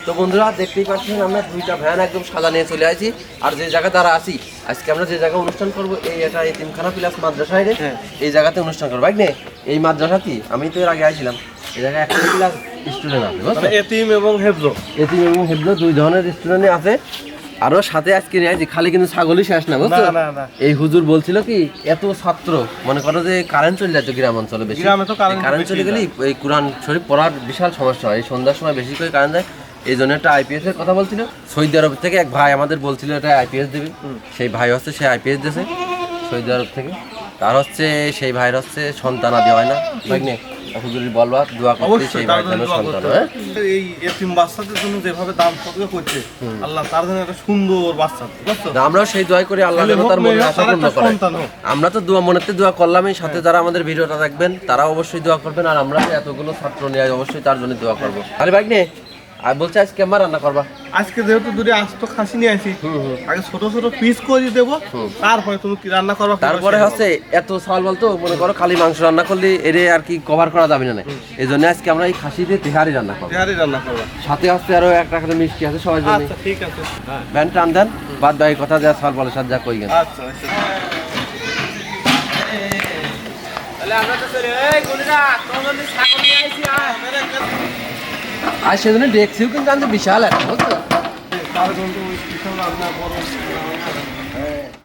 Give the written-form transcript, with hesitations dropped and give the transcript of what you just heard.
তো বন্ধুরা দেখতেই পাচ্ছেন আমরা দুইটা ভ্যান একদম সাদা নিয়ে চলে আসি। আর যে জায়গা দ্বারা আসি আজকে আমরা যে জায়গায় অনুষ্ঠান করবো এটা এতিমখানা প্লাস মাদ্রাসায় এই জায়গাতে অনুষ্ঠান করবো। এই মাদ্রাসাটি আমি তো এর আগে আসছিলাম, এই জায়গায় একটা ক্লাস স্টুডেন্ট আছে, এতিম এবং হেফজো দুই ধরনের স্টুডেন্ট আছে। আরো সাথে আজকে নিয়ে আসি, খালি কিন্তু ছাগলই শেষ না, বুঝছো? এই হুজুর বলছিল কি এত ছাত্র মনে করো যে কারেন্ট চলে যাচ্ছে গ্রাম অঞ্চলে, বেশি কারেন্ট চলে গেলেই এই কোরআন শরীফ পড়ার বিশাল সমস্যা হয়। এই সন্ধ্যার সময় বেশি করে কারেন্ট যায়, এই জন্য একটা আইপিএস এর কথা বলছিল। সৌদি আরব থেকে এক ভাই আমাদের বলছিল এটা আইপিএস দেবে, সেই ভাই হচ্ছে সে আইপিএস দিয়েছে সৌদি আরব থেকে। তার হচ্ছে সেই ভাইয়ের হচ্ছে সন্তান আদি হয় না, ভাগ্নে হুজুরি বলবা দোয়া করতে সেই ভাইয়ের জন্য সন্তান হয়। এই এতিম বাচ্চাদের জন্য যেভাবে দান সদকা করছে আল্লাহ তার জন্য একটা সুন্দর বাচ্চা, বুঝছো? আমরাও সেই দোয়া করি আল্লাহ যেন তার মনের আশা পূর্ণ করে। আমরা তো দোয়া মনেতে দোয়া করলামই, সাথে যারা আমাদের ভিডিওটা দেখবেন তারা অবশ্যই দোয়া করবেন। আর আমরা এতগুলো ছাত্র নিয়ে অবশ্যই তার জন্য দোয়া করবো। আরে ভাগ্নে আর বলছে আজকে আমার রান্না করবা? আজকে যেহেতু দুটো আস্ত খাসি নিয়ে আসি, আগে ছোট ছোট পিস করে দেবো, তারপরে তুমি কি রান্না করবা। তারপরে হচ্ছে এত চাল বলতো মনে করো খালি মাংস রান্না করলে এরে আর কি কভার করা যাবে না, এই জন্য আজকে আমরা এই খাসি দিয়ে তেহারি রান্না করবো। সাথে হচ্ছে আরো একটা করে মিষ্টি আছে সবার জন্য। আচ্ছা ঠিক আছে, ব্যান টান দেন, বাদ বাকি কথা যা চাল বলে সাথে যা কই গেল। আচ্ছা আর সেজন্য দেখছিও কিন্তু আমি বিশাল একটা, বুঝছো?